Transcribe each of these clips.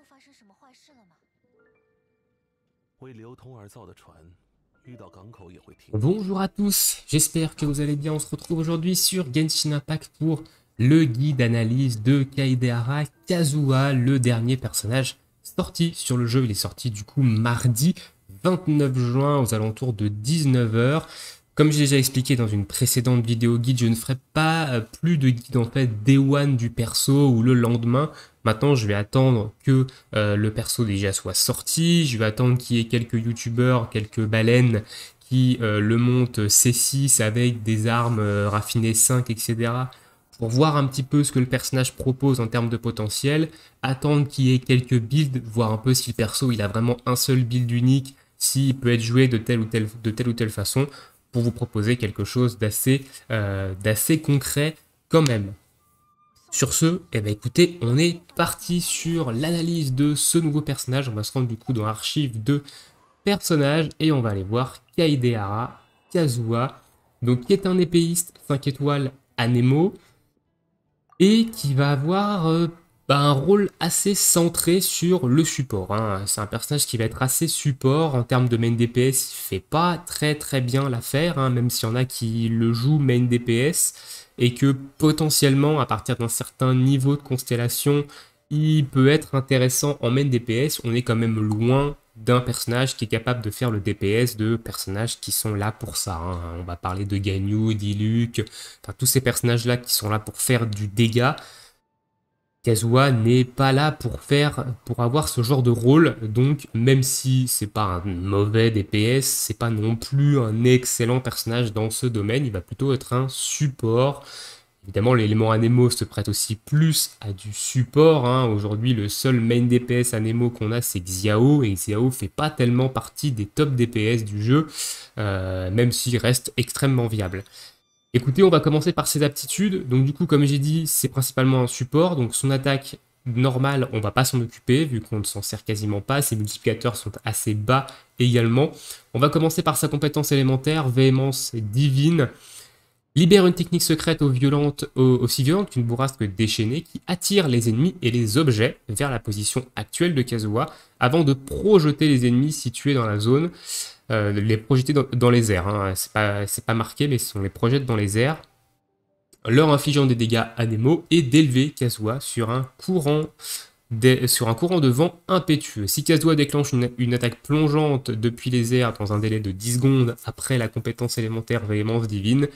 发生什么坏事了吗？为流通而造的船，遇到港口也会停。Bonjour à tous, j'espère que vous allez bien. On se retrouve aujourd'hui sur Genshin Impact pour le guide d'analyse de Kaedehara Kazuha, le dernier personnage sorti sur le jeu. Il est sorti du coup mardi 29 juin aux alentours de 19 h. Comme j'ai déjà expliqué dans une précédente vidéo guide, je ne ferai pas plus de guide en fait Day One du perso ou le lendemain. Maintenant, je vais attendre que le perso déjà soit sorti. Je vais attendre qu'il y ait quelques youtubeurs, quelques baleines qui le montent C6 avec des armes raffinées 5, etc. pour voir un petit peu ce que le personnage propose en termes de potentiel. Attendre qu'il y ait quelques builds, voir un peu si le perso il a vraiment un seul build unique, s'il peut être joué de telle ou telle façon, pour vous proposer quelque chose d'assez concret quand même. Sur ce, eh ben écoutez, on est parti sur l'analyse de ce nouveau personnage. On va se rendre du coup dans l'archive de personnages et on va aller voir Kaedehara Kazuha, donc qui est un épéiste 5 étoiles à Nemo et qui va avoir un rôle assez centré sur le support. Hein. C'est un personnage qui va être assez support en termes de main DPS. Il fait pas très bien l'affaire, hein, même s'il y en a qui le jouent main DPS et que potentiellement à partir d'un certain niveau de constellation, il peut être intéressant en main DPS. On est quand même loin d'un personnage qui est capable de faire le DPS de personnages qui sont là pour ça. Hein. On va parler de Ganyu, Diluc, enfin tous ces personnages-là qui sont là pour faire du dégât. Kazuha n'est pas là pour avoir ce genre de rôle, donc même si c'est pas un mauvais DPS, c'est pas non plus un excellent personnage dans ce domaine, il va plutôt être un support. Évidemment, l'élément Anemo se prête aussi plus à du support. Hein. Aujourd'hui, le seul main DPS Anemo qu'on a, c'est Xiao, et Xiao fait pas tellement partie des top DPS du jeu, même s'il reste extrêmement viable. Écoutez, on va commencer par ses aptitudes. Donc du coup, comme j'ai dit, c'est principalement un support. Donc son attaque normale, on va pas s'en occuper, vu qu'on ne s'en sert quasiment pas. Ses multiplicateurs sont assez bas également. On va commencer par sa compétence élémentaire, Véhémence divine. Libère une technique secrète aussi violente qu'une bourrasque déchaînée qui attire les ennemis et les objets vers la position actuelle de Kazuha avant de projeter les ennemis situés dans la zone. Les projeter dans les airs, hein. C'est pas marqué, mais on les projette dans les airs, leur infligeant des dégâts à Nemo et d'élever Kazuha sur un courant de vent impétueux. Si Kazuha déclenche une attaque plongeante depuis les airs dans un délai de 10 secondes après la compétence élémentaire Véhémence divine,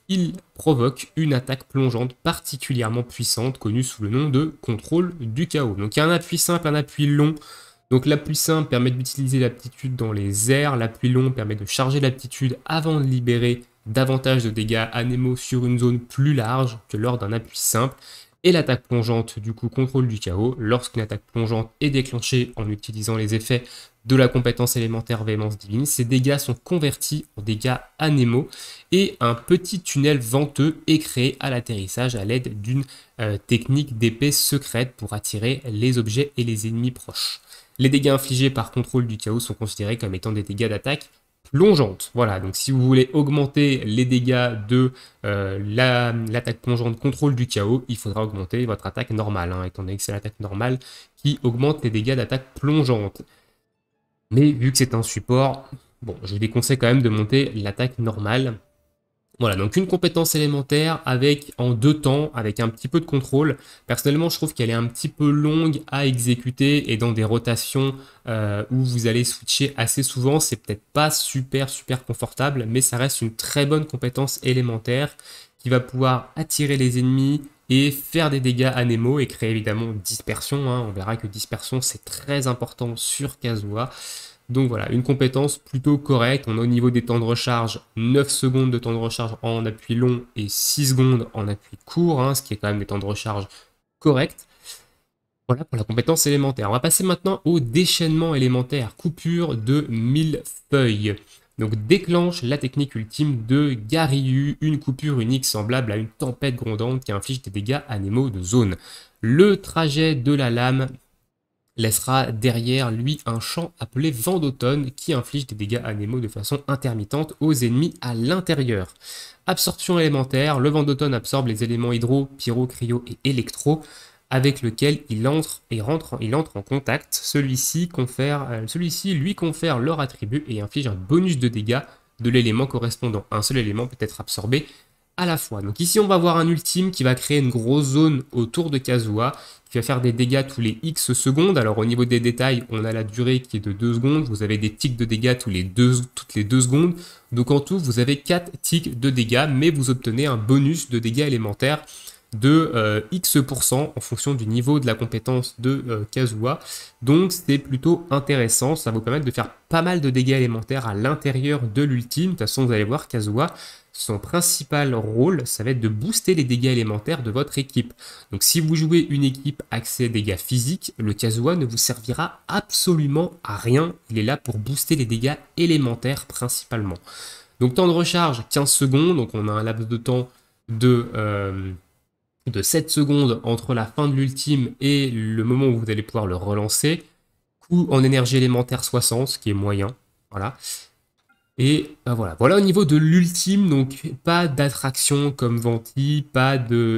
il provoque une attaque plongeante particulièrement puissante connue sous le nom de contrôle du chaos. Donc il y a un appui simple, un appui long. Donc l'appui simple permet d'utiliser l'aptitude dans les airs, l'appui long permet de charger l'aptitude avant de libérer davantage de dégâts à Nemo sur une zone plus large que lors d'un appui simple. Et l'attaque plongeante, du coup, contrôle du chaos. Lorsqu'une attaque plongeante est déclenchée en utilisant les effets de la compétence élémentaire Véhémence divine, ces dégâts sont convertis en dégâts à Nemo et un petit tunnel venteux est créé à l'atterrissage à l'aide d'une technique d'épée secrète pour attirer les objets et les ennemis proches. Les dégâts infligés par contrôle du chaos sont considérés comme étant des dégâts d'attaque plongeante. Voilà, donc si vous voulez augmenter les dégâts de l'attaque plongeante contrôle du chaos, il faudra augmenter votre attaque normale, hein, étant donné que c'est l'attaque normale qui augmente les dégâts d'attaque plongeante. Mais vu que c'est un support, bon, je vous déconseille quand même de monter l'attaque normale. Voilà, donc une compétence élémentaire en 2 temps, avec un petit peu de contrôle. Personnellement, je trouve qu'elle est un petit peu longue à exécuter et dans des rotations où vous allez switcher assez souvent, c'est peut-être pas super confortable, mais ça reste une très bonne compétence élémentaire qui va pouvoir attirer les ennemis et faire des dégâts à Nemo et créer évidemment dispersion. Hein. On verra que dispersion, c'est très important sur Kazuha. Donc voilà, une compétence plutôt correcte. On a au niveau des temps de recharge 9 secondes de temps de recharge en appui long et 6 secondes en appui court, hein, ce qui est quand même des temps de recharge corrects. Voilà pour la compétence élémentaire. On va passer maintenant au déchaînement élémentaire, coupure de 1000 feuilles. Donc déclenche la technique ultime de Garyu, une coupure unique semblable à une tempête grondante qui inflige des dégâts à Nemo de zone. Le trajet de la lame laissera derrière lui un champ appelé vent d'automne qui inflige des dégâts à Nemo de façon intermittente aux ennemis à l'intérieur. Absorption élémentaire, le vent d'automne absorbe les éléments hydro, pyro, cryo et électro avec lequel il entre en contact. Celui-ci lui confère leur attribut et inflige un bonus de dégâts de l'élément correspondant. Un seul élément peut être absorbé à la fois. Donc ici, on va avoir un ultime qui va créer une grosse zone autour de Kazuha, qui va faire des dégâts tous les X secondes. Alors au niveau des détails, on a la durée qui est de 2 secondes. Vous avez des tics de dégâts toutes les 2 secondes. Donc en tout, vous avez 4 tics de dégâts, mais vous obtenez un bonus de dégâts élémentaires de X% en fonction du niveau de la compétence de Kazuha. Donc c'est plutôt intéressant, ça va vous permettre de faire pas mal de dégâts élémentaires à l'intérieur de l'ultime. De toute façon, vous allez voir, Kazuha, son principal rôle, ça va être de booster les dégâts élémentaires de votre équipe. Donc si vous jouez une équipe axée dégâts physiques, le Kazuha ne vous servira absolument à rien. Il est là pour booster les dégâts élémentaires principalement. Donc temps de recharge, 15 secondes, donc on a un laps de temps de 7 secondes entre la fin de l'ultime et le moment où vous allez pouvoir le relancer. Coût en énergie élémentaire 60, ce qui est moyen. Voilà. Et voilà au niveau de l'ultime, donc pas d'attraction comme Venti,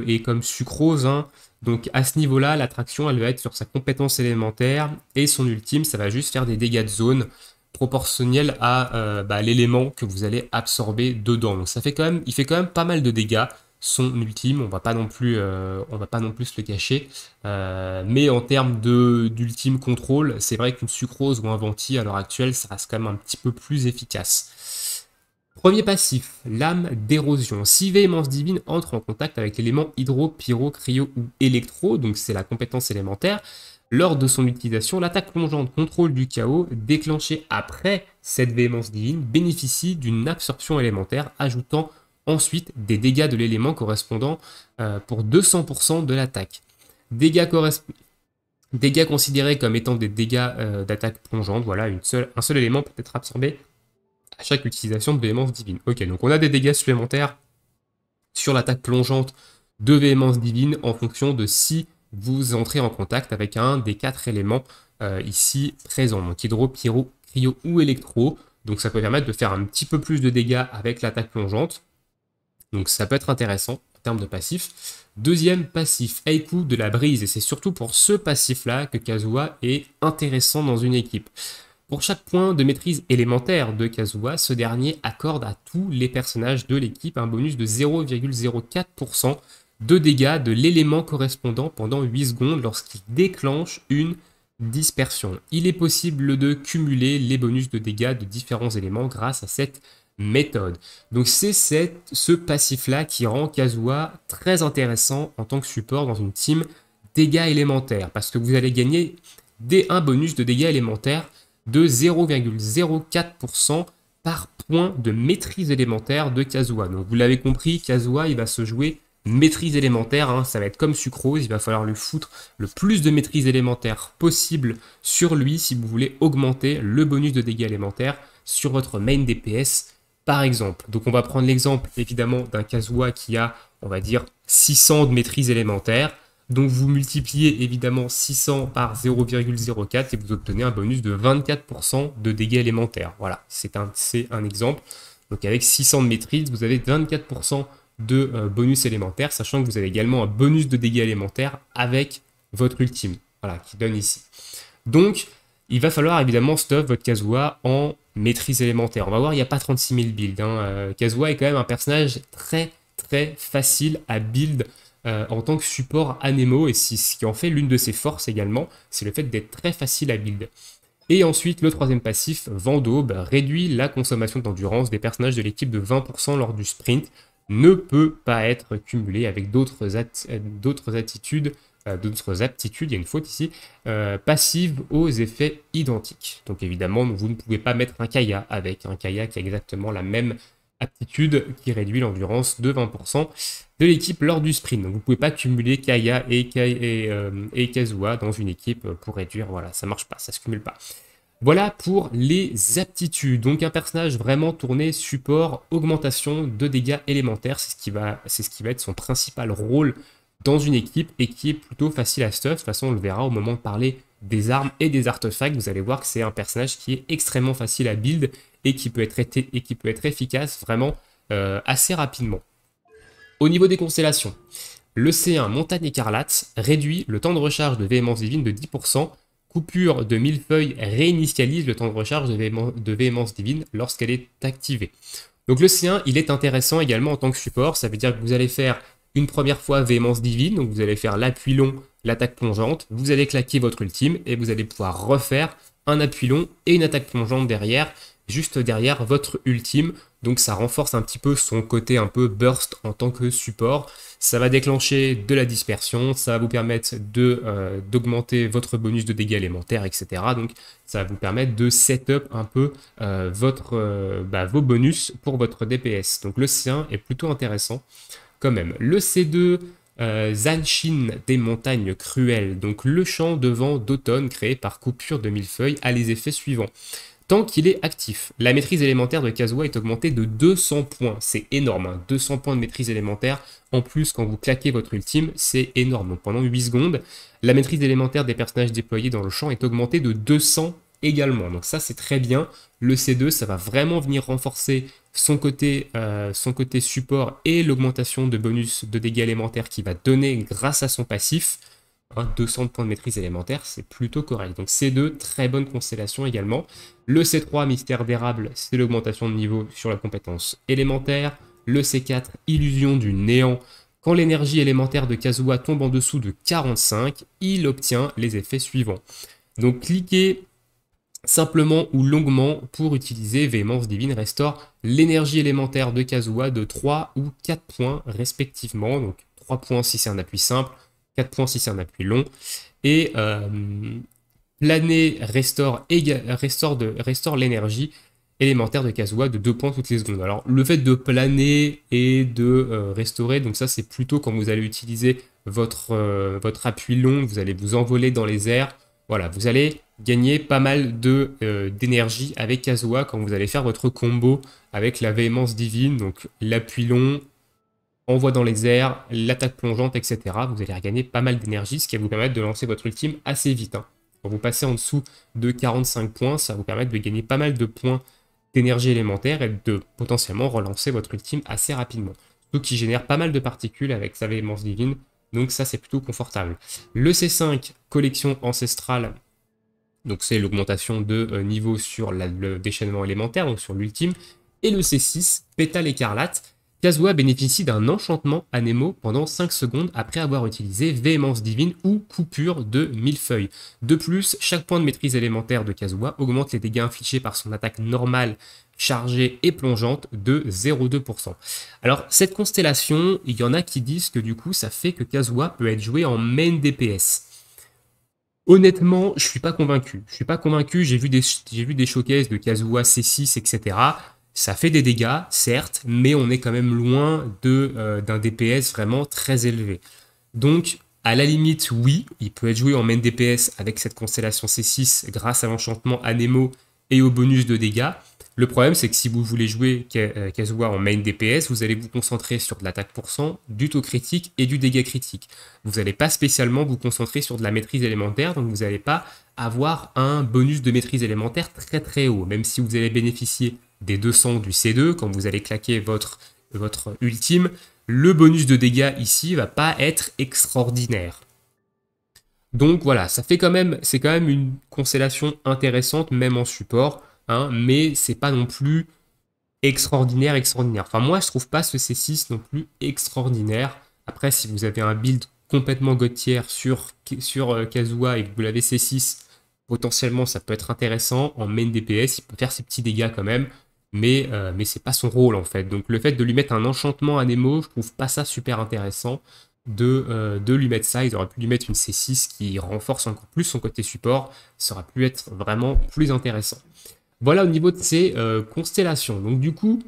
et comme Sucrose. Hein. Donc à ce niveau-là, l'attraction, elle va être sur sa compétence élémentaire et son ultime, ça va juste faire des dégâts de zone proportionnels à l'élément que vous allez absorber dedans. Donc il fait quand même pas mal de dégâts. Son ultime, on va pas non plus se le cacher, mais en termes d'ultime contrôle, c'est vrai qu'une Sucrose ou un Venti à l'heure actuelle, ça reste quand même un petit peu plus efficace. Premier passif, lame d'érosion. Si Véhémence divine entre en contact avec l'élément hydro, pyro, cryo ou électro, donc c'est la compétence élémentaire, lors de son utilisation, l'attaque plongeante contrôle du chaos déclenchée après cette Véhémence divine bénéficie d'une absorption élémentaire, ajoutant ensuite des dégâts de l'élément correspondant pour 200% de l'attaque. Dégâts considérés comme étant des dégâts d'attaque plongeante. Voilà, un seul élément peut être absorbé à chaque utilisation de Véhémence divine. Ok, donc on a des dégâts supplémentaires sur l'attaque plongeante de Véhémence divine en fonction de si vous entrez en contact avec un des 4 éléments ici présents. Donc hydro, pyro, cryo ou électro. Donc ça peut permettre de faire un petit peu plus de dégâts avec l'attaque plongeante. Donc ça peut être intéressant en termes de passif. Deuxième passif, Eiku de la brise. Et c'est surtout pour ce passif-là que Kazuha est intéressant dans une équipe. Pour chaque point de maîtrise élémentaire de Kazuha, ce dernier accorde à tous les personnages de l'équipe un bonus de 0,04% de dégâts de l'élément correspondant pendant 8 secondes lorsqu'il déclenche une dispersion. Il est possible de cumuler les bonus de dégâts de différents éléments grâce à cette méthode. Donc c'est ce passif-là qui rend Kazuha très intéressant en tant que support dans une team dégâts élémentaires, parce que vous allez gagner un bonus de dégâts élémentaires de 0,04% par point de maîtrise élémentaire de Kazuha. Donc vous l'avez compris, Kazuha, il va se jouer maîtrise élémentaire, hein, ça va être comme Sucrose, il va falloir lui foutre le plus de maîtrise élémentaire possible sur lui si vous voulez augmenter le bonus de dégâts élémentaires sur votre main DPS par exemple. Donc on va prendre l'exemple évidemment d'un Kazuha qui a, on va dire, 600 de maîtrise élémentaire. Donc vous multipliez évidemment 600 par 0,04 et vous obtenez un bonus de 24% de dégâts élémentaires. Voilà, c'est un exemple. Donc avec 600 de maîtrise, vous avez 24% de bonus élémentaire, sachant que vous avez également un bonus de dégâts élémentaires avec votre ultime. Voilà, qui donne ici. Donc il va falloir évidemment stuff votre Kazuha en maîtrise élémentaire. On va voir, il n'y a pas 36 000 builds. Hein. Kazuha est quand même un personnage très très facile à build en tant que support Anemo, et ce qui en fait l'une de ses forces également, c'est le fait d'être très facile à build. Et ensuite, le troisième passif, Vent d'Aube, réduit la consommation d'endurance des personnages de l'équipe de 20% lors du sprint, ne peut pas être cumulé avec d'autres aptitudes, il y a une faute ici, passives aux effets identiques. Donc évidemment, vous ne pouvez pas mettre un Kaya avec un Kaya qui a exactement la même aptitude qui réduit l'endurance de 20% de l'équipe lors du sprint. Donc vous ne pouvez pas cumuler Kaya et Kazuha dans une équipe pour réduire, voilà, ça marche pas, ça se cumule pas. Voilà pour les aptitudes. Donc un personnage vraiment tourné support, augmentation de dégâts élémentaires, c'est ce qui va être son principal rôle dans une équipe et qui est plutôt facile à stuff. De toute façon, on le verra au moment de parler des armes et des artefacts. Vous allez voir que c'est un personnage qui est extrêmement facile à build et qui peut être efficace vraiment assez rapidement. Au niveau des constellations, Le C1, Montagne Écarlate, réduit le temps de recharge de Véhémence Divine de 10%. Coupure de millefeuille réinitialise le temps de recharge de Véhémence Divine lorsqu'elle est activée. Donc le C1, il est intéressant également en tant que support. Ça veut dire que vous allez faire une première fois Véhémence Divine, donc vous allez faire l'appui long, l'attaque plongeante, vous allez claquer votre ultime et vous allez pouvoir refaire un appui long et une attaque plongeante derrière, juste derrière votre ultime. Donc ça renforce un petit peu son côté un peu burst en tant que support. Ça va déclencher de la dispersion, ça va vous permettre d'augmenter votre bonus de dégâts élémentaires, etc. Donc ça va vous permettre de setup un peu vos bonus pour votre DPS. Donc le C1 est plutôt intéressant quand même. Le C2, Zanshin des montagnes cruelles. Donc le champ de vent d'automne créé par coupure de millefeuille a les effets suivants. Tant qu'il est actif, la maîtrise élémentaire de Kazuha est augmentée de 200 points. C'est énorme, hein, 200 points de maîtrise élémentaire. En plus, quand vous claquez votre ultime, c'est énorme. Donc pendant 8 secondes, la maîtrise élémentaire des personnages déployés dans le champ est augmentée de 200 également. Donc ça, c'est très bien. Le C2, ça va vraiment venir renforcer son côté support et l'augmentation de bonus de dégâts élémentaires qu'il va donner grâce à son passif. 200 points de maîtrise élémentaire, c'est plutôt correct. Donc C2, très bonne constellation également. Le C3, mystère d'érable, c'est l'augmentation de niveau sur la compétence élémentaire. Le C4, illusion du néant. Quand l'énergie élémentaire de Kazuha tombe en dessous de 45, il obtient les effets suivants. Donc cliquez simplement ou longuement pour utiliser Véhémence Divine restaure l'énergie élémentaire de Kazuha de 3 ou 4 points respectivement. Donc 3 points si c'est un appui simple, 4 points si c'est un appui long. Et planer restaure l'énergie élémentaire de Kazuha de 2 points toutes les secondes. Alors le fait de planer et de restaurer, donc ça c'est plutôt quand vous allez utiliser votre appui long, vous allez vous envoler dans les airs. Voilà, vous allez gagner pas mal d'énergie avec Kazuha quand vous allez faire votre combo avec la Véhémence Divine, donc l'appui long, envoi dans les airs, l'attaque plongeante, etc. Vous allez regagner pas mal d'énergie, ce qui va vous permettre de lancer votre ultime assez vite. Hein. Quand vous passez en dessous de 45 points, ça va vous permettre de gagner pas mal de points d'énergie élémentaire et de potentiellement relancer votre ultime assez rapidement. Surtout qui génère pas mal de particules avec sa Véhémence Divine, donc ça c'est plutôt confortable. Le C5, collection ancestrale, donc c'est l'augmentation de niveau sur le déchaînement élémentaire, donc sur l'ultime. Et le C6, pétale écarlate, Kazuha bénéficie d'un enchantement anémo pendant 5 secondes après avoir utilisé Véhémence Divine ou coupure de millefeuille. De plus, chaque point de maîtrise élémentaire de Kazuha augmente les dégâts infligés par son attaque normale, chargée et plongeante de 0,2%. Alors cette constellation, il y en a qui disent que du coup ça fait que Kazuha peut être joué en main DPS. Honnêtement, je suis pas convaincu. J'ai vu des showcases de Kazuha C6, etc. Ça fait des dégâts, certes, mais on est quand même loin d'un DPS vraiment très élevé. Donc, à la limite, oui, il peut être joué en main DPS avec cette constellation C6 grâce à l'enchantement Anemo et au bonus de dégâts. Le problème, c'est que si vous voulez jouer Kazuha en main DPS, vous allez vous concentrer sur de l'attaque %, du taux critique et du dégât critique. Vous n'allez pas spécialement vous concentrer sur de la maîtrise élémentaire, donc vous n'allez pas avoir un bonus de maîtrise élémentaire très très haut, même si vous allez bénéficier des 200 du C2, quand vous allez claquer votre ultime, le bonus de dégâts ici va pas être extraordinaire. Donc voilà, c'est quand même une constellation intéressante, même en support, hein, mais c'est pas non plus extraordinaire. Enfin moi je trouve pas ce C6 non plus extraordinaire. Après si vous avez un build complètement god tier sur Kazuha et que vous l'avez C6, potentiellement ça peut être intéressant. En main DPS, il peut faire ses petits dégâts quand même. Mais c'est pas son rôle en fait. Donc le fait de lui mettre un enchantement Anemo, je trouve pas ça super intéressant de lui mettre ça. Ils auraient pu lui mettre une C6 qui renforce encore plus son côté support. Ça aurait pu être vraiment plus intéressant. Voilà au niveau de ces constellations. Donc du coup,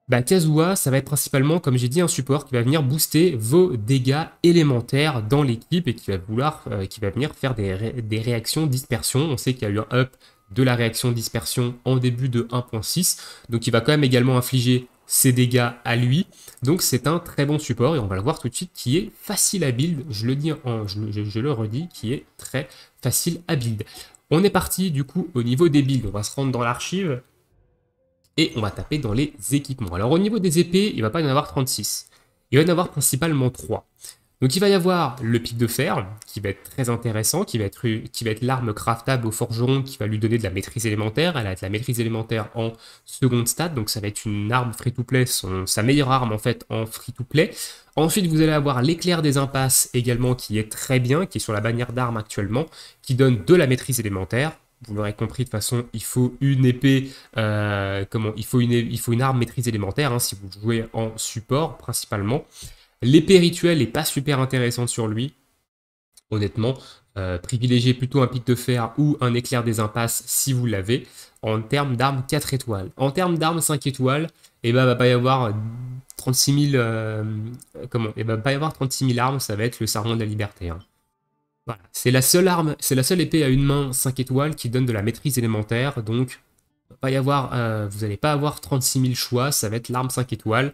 Kazuha, ça va être principalement, comme j'ai dit, un support qui va venir booster vos dégâts élémentaires dans l'équipe et qui va venir faire des réactions dispersion. On sait qu'il y a eu un up de la réaction dispersion en début de 1.6, donc il va quand même également infliger ses dégâts à lui, donc c'est un très bon support et on va le voir tout de suite qui est facile à build, je le redis, qui est très facile à build. On est parti du coup au niveau des builds, on va se rendre dans l'archive et on va taper dans les équipements. Alors au niveau des épées, il ne va pas y en avoir 36, Il va y en avoir principalement 3. Donc il va y avoir le pic de fer, qui va être très intéressant, qui va être l'arme craftable au forgeron, qui va lui donner de la maîtrise élémentaire. Elle a de la maîtrise élémentaire en seconde stade, donc ça va être une arme free-to-play, sa meilleure arme en fait en free-to-play. Ensuite vous allez avoir l'éclair des impasses également, qui est très bien, qui est sur la bannière d'armes actuellement, qui donne de la maîtrise élémentaire. Vous l'aurez compris, de toute façon, il faut une épée, il faut une arme maîtrise élémentaire, hein, si vous jouez en support principalement. L'épée rituelle n'est pas super intéressante sur lui, honnêtement. Privilégiez plutôt un pic de fer ou un éclair des impasses si vous l'avez, en termes d'armes 4 étoiles. En termes d'armes 5 étoiles, il ne va pas y avoir 36 000, va pas y avoir 36 000 armes, ça va être le serment de la liberté. Hein. Voilà. C'est la seule arme, c'est la seule épée à une main 5 étoiles qui donne de la maîtrise élémentaire, donc vous n'allez pas avoir 36 000 choix, ça va être l'arme 5 étoiles.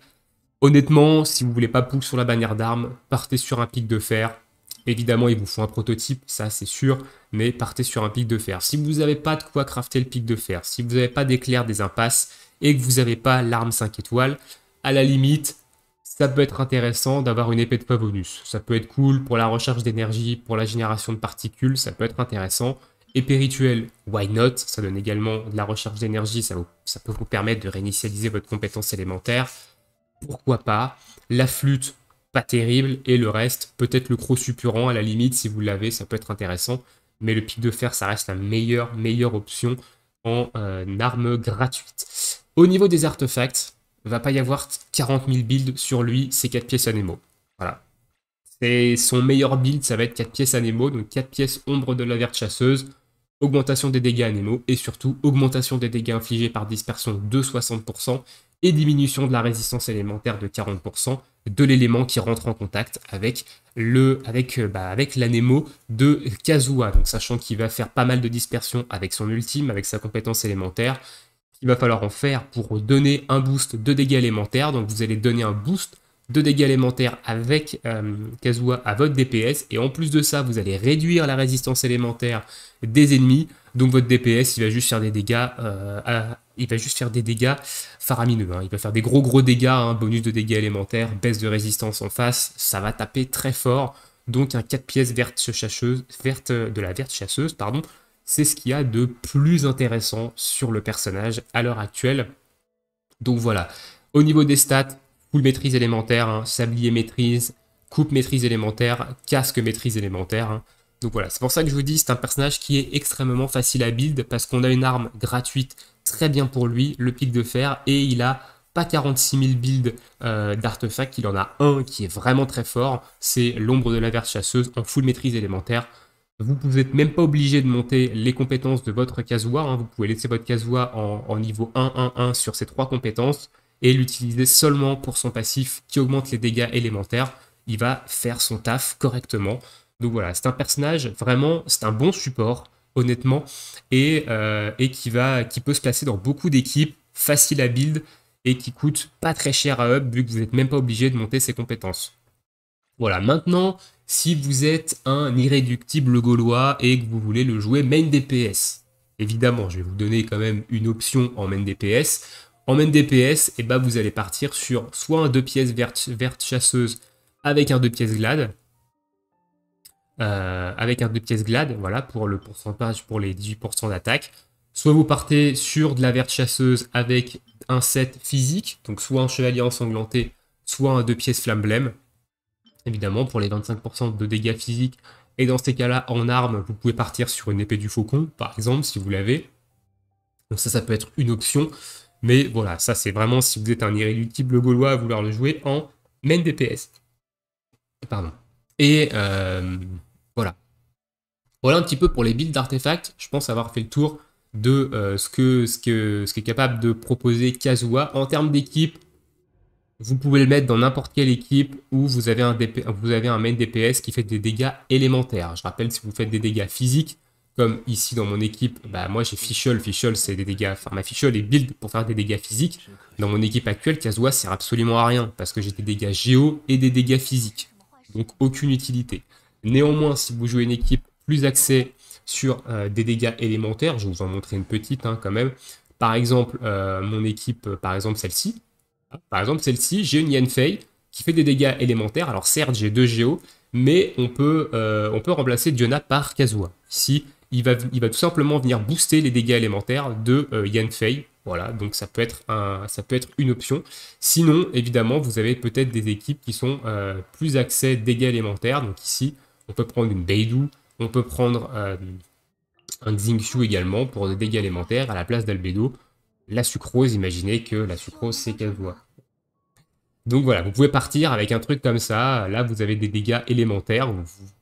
Honnêtement, si vous voulez pas pull sur la bannière d'armes, partez sur un pic de fer. Évidemment, il vous faut un prototype, ça c'est sûr, mais partez sur un pic de fer. Si vous n'avez pas de quoi crafter le pic de fer, si vous n'avez pas d'éclair des impasses et que vous n'avez pas l'arme 5 étoiles, à la limite, ça peut être intéressant d'avoir une épée de bonus. Ça peut être cool pour la recherche d'énergie, pour la génération de particules, ça peut être intéressant. Épée rituelle, why not? Ça donne également de la recherche d'énergie, ça peut vous permettre de réinitialiser votre compétence élémentaire. Pourquoi pas? La flûte, pas terrible, et le reste, peut-être le croc suppurant, à la limite, si vous l'avez, ça peut être intéressant. Mais le pic de fer, ça reste la meilleure option en arme gratuite. Au niveau des artefacts, il ne va pas y avoir 40 000 builds sur lui, c'est 4 pièces anémo. Voilà. C'est son meilleur build, ça va être 4 pièces anémo, donc 4 pièces ombre de la verte chasseuse, augmentation des dégâts anémo, et surtout augmentation des dégâts infligés par dispersion de 60%, et diminution de la résistance élémentaire de 40% de l'élément qui rentre en contact avec l'anémo de Kazuha. Donc sachant qu'il va faire pas mal de dispersion avec son ultime, avec sa compétence élémentaire, il va falloir en faire pour donner un boost de dégâts élémentaires. Donc vous allez donner un boost de dégâts élémentaires avec Kazuha à votre DPS, et en plus de ça, vous allez réduire la résistance élémentaire des ennemis. Donc votre DPS, il va juste faire des dégâts, faramineux. Hein. Il va faire des gros dégâts, hein, bonus de dégâts élémentaires, baisse de résistance en face, ça va taper très fort. Donc un 4 pièces de la verte chasseuse, pardon, c'est ce qu'il y a de plus intéressant sur le personnage à l'heure actuelle. Donc voilà, au niveau des stats, full maîtrise élémentaire, hein, sablier maîtrise, coupe maîtrise élémentaire, casque maîtrise élémentaire. Hein. Donc voilà, c'est pour ça que je vous dis, c'est un personnage qui est extrêmement facile à build, parce qu'on a une arme gratuite très bien pour lui, le pic de fer, et il a pas 46 000 builds d'artefacts, il en a un qui est vraiment très fort, c'est l'ombre de la verte chasseuse en full maîtrise élémentaire. Vous n'êtes même pas obligé de monter les compétences de votre Kazuha, hein. Vous pouvez laisser votre Kazuha en niveau 1-1-1 sur ces 3 compétences, et l'utiliser seulement pour son passif qui augmente les dégâts élémentaires. Il va faire son taf correctement. Donc voilà, c'est un personnage, vraiment, c'est un bon support, honnêtement, et qui peut se placer dans beaucoup d'équipes, facile à build, et qui coûte pas très cher à up, vu que vous n'êtes même pas obligé de monter ses compétences. Voilà, maintenant, si vous êtes un irréductible gaulois et que vous voulez le jouer main DPS, évidemment, je vais vous donner quand même une option en main DPS. En main DPS, et vous allez partir sur soit un 2 pièces verte chasseuse avec un 2 pièces glade, voilà, pour le pourcentage, pour les 18% d'attaque. Soit vous partez sur de la verte chasseuse avec un set physique, donc soit un chevalier ensanglanté, soit un 2 pièces flamme blême. Évidemment, pour les 25% de dégâts physiques, et dans ces cas-là, en arme, vous pouvez partir sur une épée du faucon, par exemple, si vous l'avez. Donc ça peut être une option. Mais voilà, ça c'est vraiment si vous êtes un irréductible gaulois à vouloir le jouer en main DPS. Pardon. Et voilà. Voilà un petit peu pour les builds d'artefacts. Je pense avoir fait le tour de ce qu'est capable de proposer Kazuha. En termes d'équipe, vous pouvez le mettre dans n'importe quelle équipe où vous avez un main DPS qui fait des dégâts élémentaires. Je rappelle, si vous faites des dégâts physiques, comme ici dans mon équipe, moi j'ai Fischl. Fischl c'est des dégâts, enfin ma Fischl est build pour faire des dégâts physiques. Dans mon équipe actuelle, Kazuha sert absolument à rien, parce que j'ai des dégâts géo et des dégâts physiques. Donc aucune utilité. Néanmoins, si vous jouez une équipe plus axée sur des dégâts élémentaires, je vais vous en montrer une petite quand même. Par exemple, mon équipe, par exemple celle-ci, j'ai une Yanfei, qui fait des dégâts élémentaires. Alors certes, j'ai 2 Géo, mais on peut remplacer Diona par Kazuha. Ici, il va tout simplement venir booster les dégâts élémentaires de Yanfei. Voilà, donc ça peut être une option. Sinon, évidemment, vous avez peut-être des équipes qui sont plus axées dégâts élémentaires. Donc ici, on peut prendre une Beidou, on peut prendre un Xingqiu également pour des dégâts élémentaires à la place d'Albedo. La sucrose, imaginez que la sucrose c'est Kazuha. Donc voilà, vous pouvez partir avec un truc comme ça. Là, vous avez des dégâts élémentaires.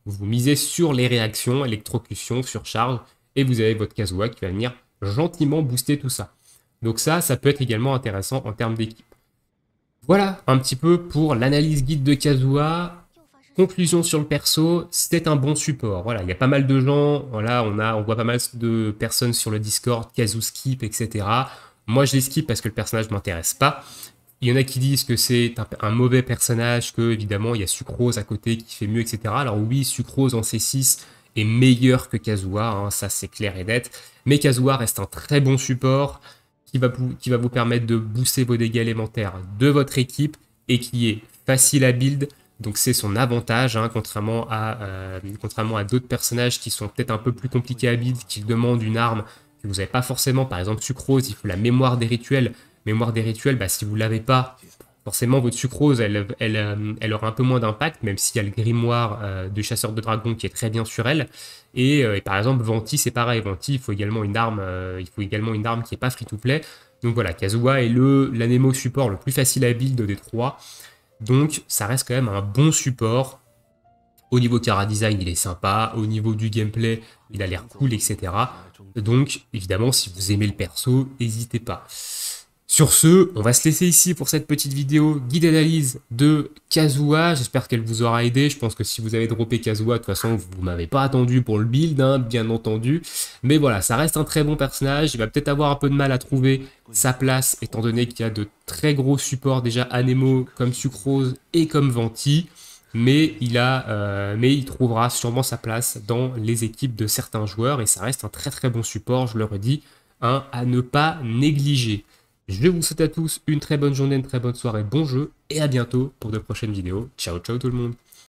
Vous misez sur les réactions, électrocution, surcharge, et vous avez votre Kazuha qui va venir gentiment booster tout ça. Donc ça peut être également intéressant en termes d'équipe. Voilà un petit peu pour l'analyse guide de Kazuha. Conclusion sur le perso, c'est un bon support. Voilà, il y a pas mal de gens, voilà, on voit pas mal de personnes sur le Discord, Kazu skip, etc. Moi, je les skip parce que le personnage m'intéresse pas. Il y en a qui disent que c'est un mauvais personnage, que évidemment il y a Sucrose à côté qui fait mieux, etc. Alors oui, Sucrose en C6 est meilleur que Kazuha, hein, ça c'est clair et net. Mais Kazuha reste un très bon support qui va vous permettre de booster vos dégâts élémentaires de votre équipe et qui est facile à build. Donc c'est son avantage, hein, contrairement à d'autres personnages qui sont peut-être un peu plus compliqués à build, qui demandent une arme que vous n'avez pas forcément. Par exemple, Sucrose, il faut la mémoire des rituels. Mémoire des rituels, bah, si vous ne l'avez pas, forcément votre Sucrose, elle aura un peu moins d'impact, même s'il y a le grimoire du chasseur de dragons qui est très bien sur elle. Et par exemple, Venti, c'est pareil. Venti, il faut également une arme qui n'est pas free-to-play. Donc voilà, Kazuha est l'anemo support le plus facile à build des 3. Donc ça reste quand même un bon support. Au niveau Chara Design, il est sympa. Au niveau du gameplay, il a l'air cool, etc. Donc évidemment, si vous aimez le perso, n'hésitez pas. Sur ce, on va se laisser ici pour cette petite vidéo guide analyse de Kazuha. J'espère qu'elle vous aura aidé. Je pense que si vous avez droppé Kazuha, de toute façon, vous m'avez pas attendu pour le build, hein, bien entendu. Mais voilà, ça reste un très bon personnage. Il va peut-être avoir un peu de mal à trouver sa place, étant donné qu'il y a de très gros supports déjà Anemo, comme Sucrose et comme Venti. Mais il trouvera sûrement sa place dans les équipes de certains joueurs. Et ça reste un très très bon support, je le redis, hein, à ne pas négliger. Je vous souhaite à tous une très bonne journée, une très bonne soirée, bon jeu et à bientôt pour de prochaines vidéos. Ciao ciao tout le monde.